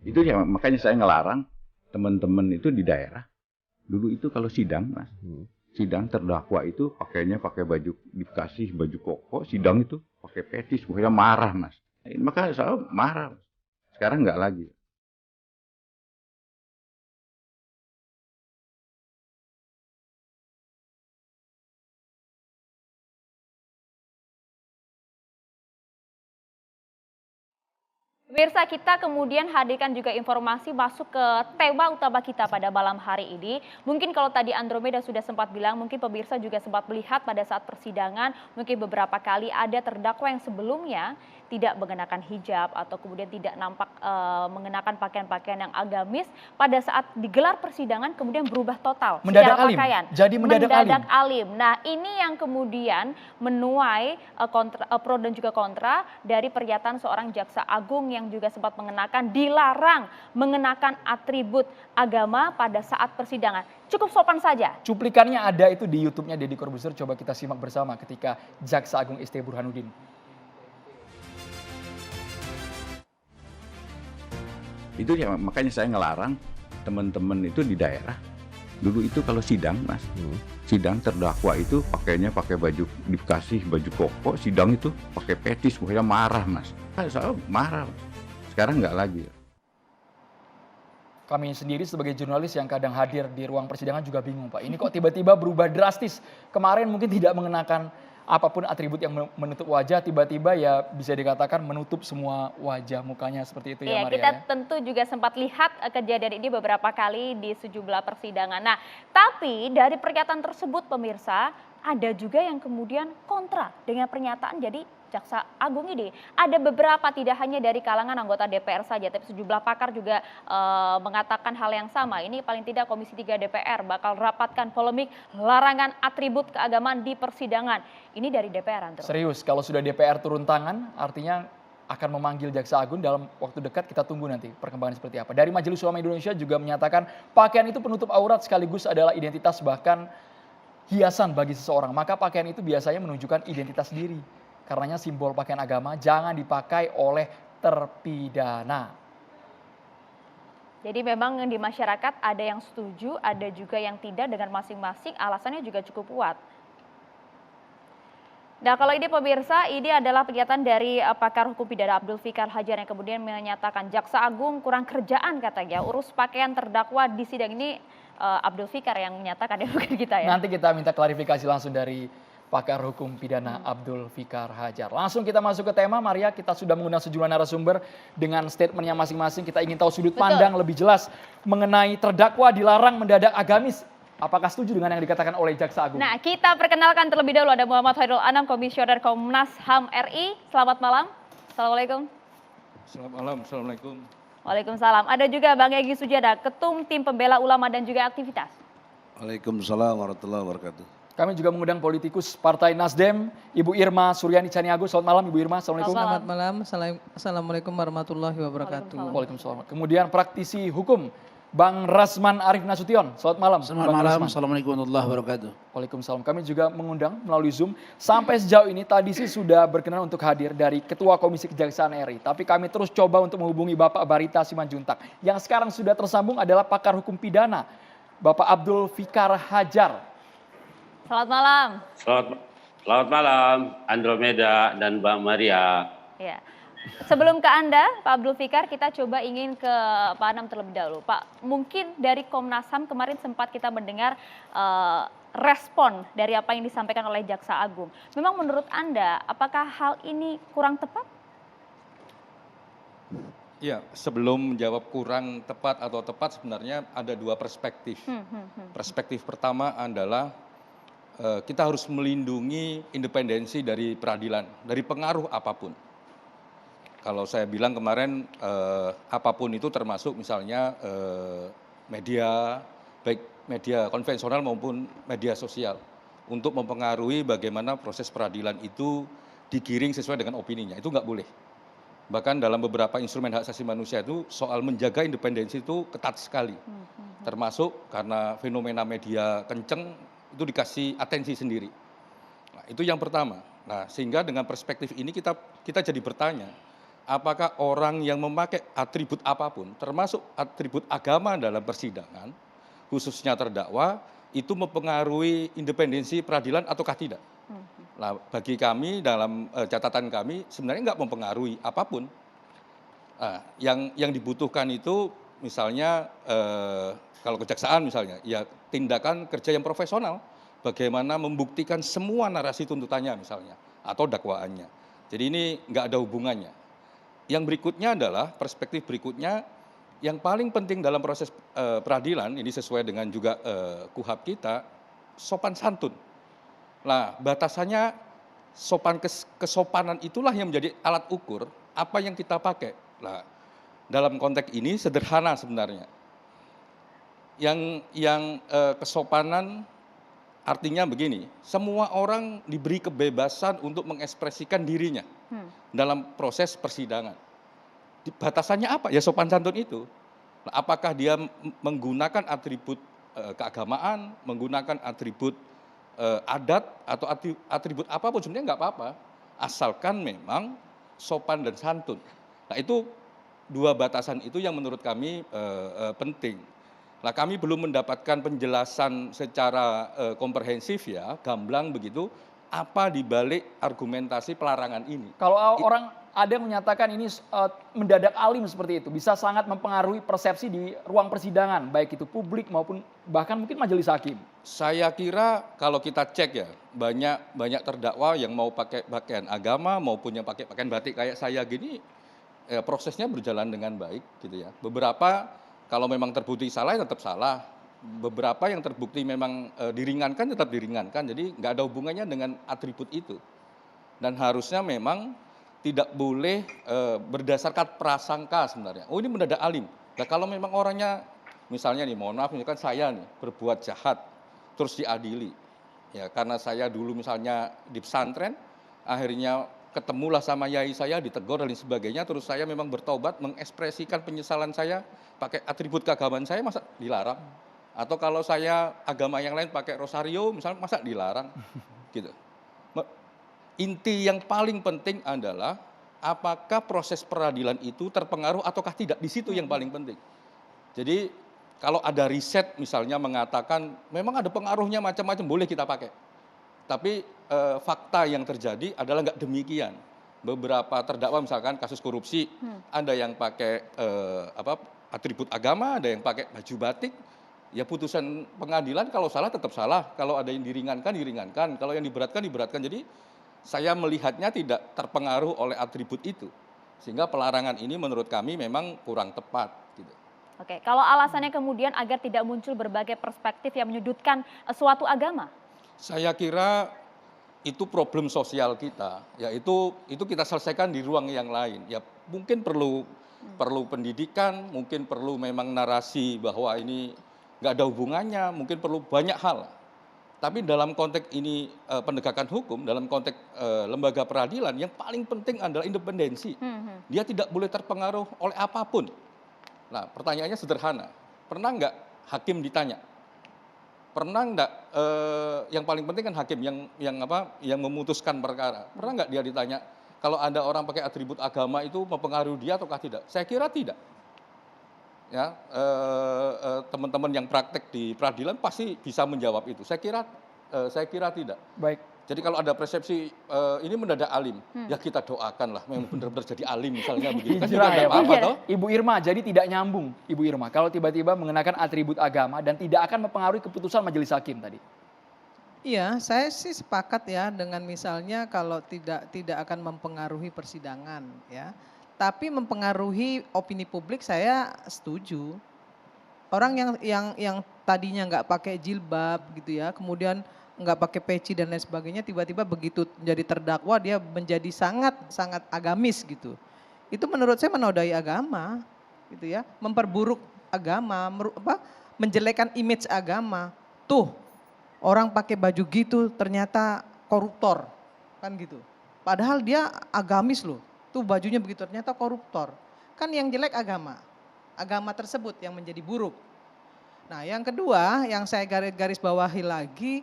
Itu ya makanya saya ngelarang teman-teman itu di daerah. Dulu itu kalau sidang, Mas. Sidang terdakwa itu pakainya pakai baju, dikasih baju koko, sidang itu pakai petis, pokoknya marah, Mas. Maka saya marah. Mas. Sekarang nggak lagi. Pemirsa, kita kemudian hadirkan juga informasi masuk ke tema utama kita pada malam hari ini. Mungkin kalau tadi Andromeda sudah sempat bilang, mungkin pemirsa juga sempat melihat pada saat persidangan, mungkin beberapa kali ada terdakwa yang sebelumnya tidak mengenakan hijab atau kemudian tidak nampak mengenakan pakaian-pakaian yang agamis. Pada saat digelar persidangan kemudian berubah total Mendadak secara alim. pakaian. Jadi mendadak alim. Nah, ini yang kemudian menuai pro dan juga kontra dari pernyataan seorang jaksa agung yang juga sempat dilarang mengenakan atribut agama pada saat persidangan. Cukup sopan saja. Cuplikannya ada itu di YouTube-nya Deddy Corbuzier, coba kita simak bersama ketika Jaksa Agung ST Burhanuddin. Itu ya makanya saya ngelarang teman-teman itu di daerah. Dulu itu kalau sidang, Mas. Sidang terdakwa itu pakainya pakai baju, dikasih baju koko, sidang itu pakai petis, pokoknya marah, Mas. Saya marah. Mas. Sekarang nggak lagi. Kami sendiri sebagai jurnalis yang kadang hadir di ruang persidangan juga bingung, Pak. Ini kok tiba-tiba berubah drastis. Kemarin mungkin tidak mengenakan apapun atribut yang menutup wajah, tiba-tiba ya bisa dikatakan menutup semua wajah mukanya seperti itu ya, Maria. Kita tentu juga sempat lihat kejadian ini beberapa kali di sejumlah persidangan. Nah, tapi dari pernyataan tersebut pemirsa, ada juga yang kemudian kontra dengan pernyataan jadi Jaksa Agung ini. Ada beberapa, tidak hanya dari kalangan anggota DPR saja, tapi sejumlah pakar juga mengatakan hal yang sama. Ini paling tidak Komisi 3 DPR bakal rapatkan polemik larangan atribut keagamaan di persidangan. Ini dari DPR, Andro. Serius, kalau sudah DPR turun tangan, artinya akan memanggil Jaksa Agung dalam waktu dekat. Kita tunggu nanti perkembangan seperti apa. Dari Majelis Ulama Indonesia juga menyatakan pakaian itu penutup aurat sekaligus adalah identitas bahkan hiasan bagi seseorang. Maka pakaian itu biasanya menunjukkan identitas diri. Karenanya simbol pakaian agama jangan dipakai oleh terpidana. Jadi memang di masyarakat ada yang setuju, ada juga yang tidak, dengan masing-masing alasannya juga cukup kuat. Nah, kalau ini pemirsa, ini adalah pernyataan dari pakar hukum pidana Abdul Fikar Hajar yang kemudian menyatakan Jaksa Agung kurang kerjaan katanya urus pakaian terdakwa di sidang ini. Abdul Fikar yang menyatakan ya, bukan kita ya. Nanti kita minta klarifikasi langsung dari pakar hukum pidana Abdul Fikar Hajar. Langsung kita masuk ke tema, Maria. Kita sudah mengundang sejumlah narasumber dengan statementnya masing-masing. Kita ingin tahu sudut pandang lebih jelas mengenai terdakwa dilarang mendadak agamis. Apakah setuju dengan yang dikatakan oleh Jaksa Agung? Nah, kita perkenalkan terlebih dahulu ada Muhammad Khairul Anam, Komisioner Komnas HAM RI. Selamat malam. Assalamualaikum. Selamat malam. Assalamualaikum. Waalaikumsalam. Ada juga Bang Egy Sujada, Ketum Tim Pembela Ulama dan juga Aktivitas. Waalaikumsalam warahmatullahi wabarakatuh. Kami juga mengundang politikus Partai Nasdem, Ibu Irma Suryani Caniago. Selamat malam Ibu Irma, Assalamualaikum. Selamat malam, Assalamualaikum warahmatullahi wabarakatuh. Waalaikumsalam. Kemudian praktisi hukum, Bang Rasman Arif Nasution. Selamat malam. Selamat malam, Assalamualaikum warahmatullahi wabarakatuh. Waalaikumsalam. Kami juga mengundang melalui Zoom. Sampai sejauh ini tadi sih sudah berkenan untuk hadir dari Ketua Komisi Kejaksaan RI. Tapi kami terus coba untuk menghubungi Bapak Barita Simanjuntak. Yang sekarang sudah tersambung adalah pakar hukum pidana, Bapak Abdul Fikar Hajar. Selamat malam. Selamat malam, Andromeda dan Mbak Maria. Ya. Sebelum ke Anda, Pak Abdul Fikar, kita coba ingin ke Pak Anam terlebih dahulu. Pak, mungkin dari Komnas HAM kemarin sempat kita mendengar respon dari apa yang disampaikan oleh Jaksa Agung. Memang menurut Anda, apakah hal ini kurang tepat? Ya, sebelum menjawab kurang tepat atau tepat, sebenarnya ada dua perspektif. Perspektif pertama adalah kita harus melindungi independensi dari peradilan, dari pengaruh apapun. Kalau saya bilang kemarin apapun itu termasuk misalnya media, baik media konvensional maupun media sosial, untuk mempengaruhi bagaimana proses peradilan itu digiring sesuai dengan opininya, itu nggak boleh. Bahkan dalam beberapa instrumen hak asasi manusia itu soal menjaga independensi itu ketat sekali. Termasuk karena fenomena media kenceng, itu dikasih atensi sendiri. Nah, itu yang pertama. Nah, sehingga dengan perspektif ini kita jadi bertanya, apakah orang yang memakai atribut apapun, termasuk atribut agama dalam persidangan, khususnya terdakwa, itu mempengaruhi independensi peradilan ataukah tidak. Nah, bagi kami dalam catatan kami sebenarnya nggak mempengaruhi apapun. Nah, yang dibutuhkan itu misalnya kalau kejaksaan misalnya, ya tindakan kerja yang profesional, bagaimana membuktikan semua narasi tuntutannya misalnya, atau dakwaannya. Jadi ini nggak ada hubungannya. Yang berikutnya adalah, perspektif berikutnya, yang paling penting dalam proses peradilan, ini sesuai dengan juga KUHAP kita, sopan santun. Nah, batasannya kesopanan itulah yang menjadi alat ukur apa yang kita pakai. Nah, dalam konteks ini sederhana sebenarnya. Yang kesopanan artinya begini, semua orang diberi kebebasan untuk mengekspresikan dirinya dalam proses persidangan. Batasannya apa? Ya sopan santun itu. Nah, apakah dia menggunakan atribut keagamaan, menggunakan atribut adat atau atribut apapun sebenarnya nggak apa-apa, asalkan memang sopan dan santun. Nah, itu dua batasan itu yang menurut kami penting. Nah, kami belum mendapatkan penjelasan secara komprehensif ya, gamblang begitu, apa dibalik argumentasi pelarangan ini. Kalau orang ada yang menyatakan ini mendadak alim seperti itu, bisa sangat mempengaruhi persepsi di ruang persidangan, baik itu publik maupun bahkan mungkin majelis hakim. Saya kira kalau kita cek ya, banyak terdakwa yang mau pakai pakaian agama maupun yang pakai pakaian batik kayak saya gini, prosesnya berjalan dengan baik gitu ya. Beberapa kalau memang terbukti salah ya tetap salah. Beberapa yang terbukti memang diringankan tetap diringankan. Jadi nggak ada hubungannya dengan atribut itu. Dan harusnya memang tidak boleh berdasarkan prasangka sebenarnya. Oh, ini mendadak alim. Nah, kalau memang orangnya misalnya nih, mohon maaf, misalkan saya nih berbuat jahat terus diadili. Ya, karena saya dulu misalnya di pesantren, akhirnya ketemulah sama yai saya, ditegur dan sebagainya, terus saya memang bertobat, mengekspresikan penyesalan saya pakai atribut keagamaan saya, masa dilarang? Atau kalau saya agama yang lain pakai rosario, misalnya masa dilarang? Gitu. Inti yang paling penting adalah apakah proses peradilan itu terpengaruh ataukah tidak, di situ yang paling penting. Jadi kalau ada riset misalnya mengatakan memang ada pengaruhnya macam-macam, boleh kita pakai. Tapi fakta yang terjadi adalah nggak demikian. Beberapa terdakwa misalkan kasus korupsi, ada yang pakai atribut agama, ada yang pakai baju batik. Ya putusan pengadilan kalau salah tetap salah, kalau ada yang diringankan diringankan, kalau yang diberatkan diberatkan. Jadi saya melihatnya tidak terpengaruh oleh atribut itu, sehingga pelarangan ini menurut kami memang kurang tepat. Gitu. Oke, kalau alasannya kemudian agar tidak muncul berbagai perspektif yang menyudutkan suatu agama? Saya kira itu problem sosial kita, ya itu kita selesaikan di ruang yang lain. Ya mungkin perlu pendidikan, mungkin perlu memang narasi bahwa ini nggak ada hubungannya, mungkin perlu banyak hal. Tapi dalam konteks ini penegakan hukum, dalam konteks lembaga peradilan, yang paling penting adalah independensi. Dia tidak boleh terpengaruh oleh apapun. Nah, pertanyaannya sederhana. Pernah nggak hakim ditanya? Pernah nggak yang paling penting kan hakim yang memutuskan perkara. Pernah nggak dia ditanya kalau ada orang pakai atribut agama itu mempengaruhi dia ataukah tidak? Saya kira tidak. Ya, teman-teman yang praktek di peradilan pasti bisa menjawab itu. Saya kira tidak. Baik. Jadi kalau ada persepsi ini mendadak alim, ya kita doakan lah memang benar-benar jadi alim misalnya begitu. Kan Hijrah ya, Pak. apa toh? Ibu Irma, jadi tidak nyambung Ibu Irma kalau tiba-tiba mengenakan atribut agama dan tidak akan mempengaruhi keputusan majelis hakim tadi. Iya, saya sih sepakat ya dengan misalnya kalau tidak akan mempengaruhi persidangan ya. Tapi mempengaruhi opini publik saya setuju. Orang yang tadinya nggak pakai jilbab gitu ya, kemudian nggak pakai peci dan lain sebagainya, tiba-tiba begitu menjadi terdakwa dia menjadi sangat agamis gitu. Itu menurut saya menodai agama, gitu ya, memperburuk agama, menjelekkan image agama. Tuh orang pakai baju gitu ternyata koruptor, kan gitu. Padahal dia agamis loh. Tuh bajunya begitu ternyata koruptor. Kan yang jelek agama tersebut yang menjadi buruk. Nah yang kedua yang saya garis bawahi lagi,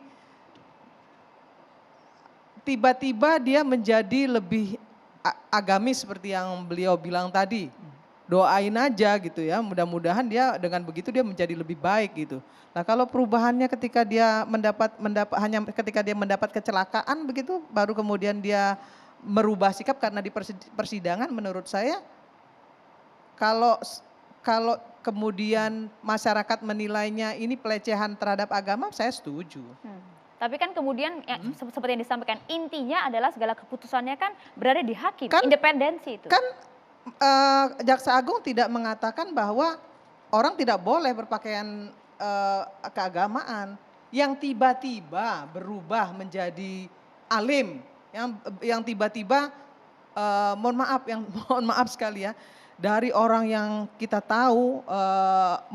tiba-tiba dia menjadi lebih agamis seperti yang beliau bilang tadi. Doain aja gitu ya, mudah-mudahan dia dengan begitu dia menjadi lebih baik gitu. Nah kalau perubahannya ketika dia hanya ketika dia mendapat kecelakaan begitu, baru kemudian dia merubah sikap karena di persidangan, menurut saya kalau kemudian masyarakat menilainya ini pelecehan terhadap agama, saya setuju. Tapi kan kemudian seperti yang disampaikan, intinya adalah segala keputusannya kan berada di hakim, Kan- independensi itu. Kan Jaksa Agung tidak mengatakan bahwa orang tidak boleh berpakaian keagamaan. Yang tiba-tiba berubah menjadi alim, yang tiba-tiba mohon maaf sekali ya, dari orang yang kita tahu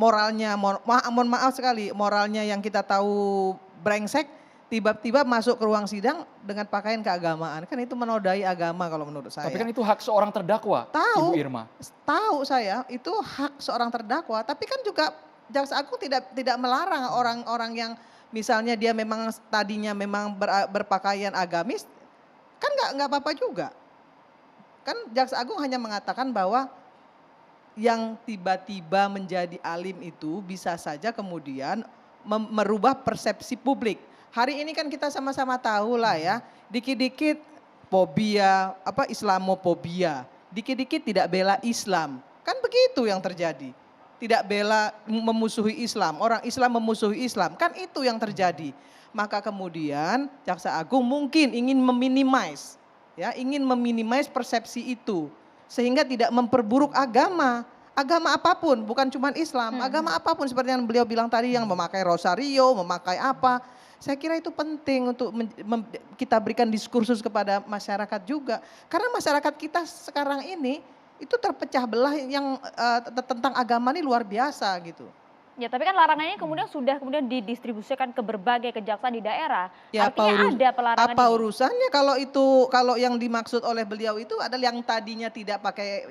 moralnya, mohon maaf sekali, moralnya yang kita tahu brengsek, tiba-tiba masuk ke ruang sidang dengan pakaian keagamaan. Kan itu menodai agama kalau menurut saya. Tapi kan itu hak seorang terdakwa, Tahu. Ibu Irma. Tahu saya, itu hak seorang terdakwa, tapi kan juga Jaksa Agung tidak melarang orang-orang yang misalnya dia memang tadinya memang berpakaian agamis, kan nggak apa-apa juga. Kan Jaksa Agung hanya mengatakan bahwa yang tiba-tiba menjadi alim itu bisa saja kemudian merubah persepsi publik. Hari ini kan kita sama-sama tahu lah ya, dikit-dikit fobia, Islamofobia, dikit-dikit tidak bela Islam. Kan begitu yang terjadi. Tidak bela, memusuhi Islam, orang Islam memusuhi Islam, kan itu yang terjadi. Maka kemudian Jaksa Agung mungkin ingin meminimais, ya, ingin meminimais persepsi itu sehingga tidak memperburuk agama apapun, bukan cuma Islam, agama apapun seperti yang beliau bilang tadi, yang memakai rosario, memakai apa. Saya kira itu penting untuk kita berikan diskursus kepada masyarakat juga. Karena masyarakat kita sekarang ini itu terpecah belah yang tentang agama ini luar biasa gitu. Ya, tapi kan larangannya kemudian sudah didistribusikan ke berbagai kejaksaan di daerah. Ya, Artinya ada pelarangan apa ini. urusannya kalau yang dimaksud oleh beliau itu adalah yang tadinya tidak pakai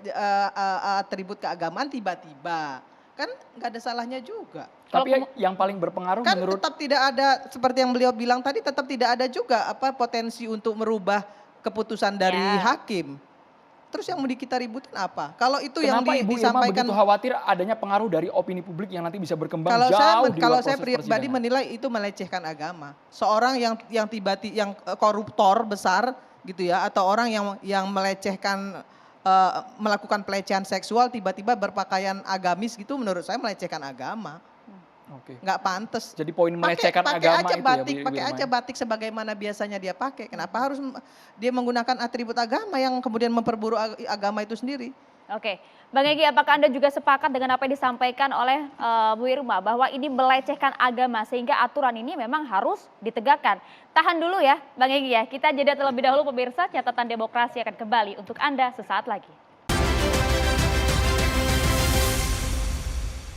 atribut keagamaan tiba-tiba. Kan nggak ada salahnya juga. Tapi yang paling berpengaruh Kan menurut tetap tidak ada, seperti yang beliau bilang tadi, tetap tidak ada juga potensi untuk merubah keputusan dari hakim. Terus yang mau kita ributin apa? Kalau itu kenapa yang Ibu Irma disampaikan, begitu khawatir adanya pengaruh dari opini publik yang nanti bisa berkembang kalau jauh di luar saya proses pribadi persidangan? menilai itu melecehkan agama. Seorang yang tiba-tiba yang koruptor besar gitu ya, atau orang yang melecehkan melakukan pelecehan seksual tiba-tiba berpakaian agamis gitu, menurut saya melecehkan agama. Oke. Nggak pantas. Jadi poin melecehkan agama aja itu batik, ya Bu pakai Irma aja ya? batik sebagaimana biasanya dia pakai. Kenapa harus dia menggunakan atribut agama yang kemudian memperburuk agama itu sendiri? Oke, Bang Egy, apakah Anda juga sepakat dengan apa yang disampaikan oleh Bu Irma bahwa ini melecehkan agama sehingga aturan ini memang harus ditegakkan? Tahan dulu ya Bang Egy ya, kita jeda terlebih dahulu pemirsa, catatan demokrasi akan kembali untuk Anda sesaat lagi.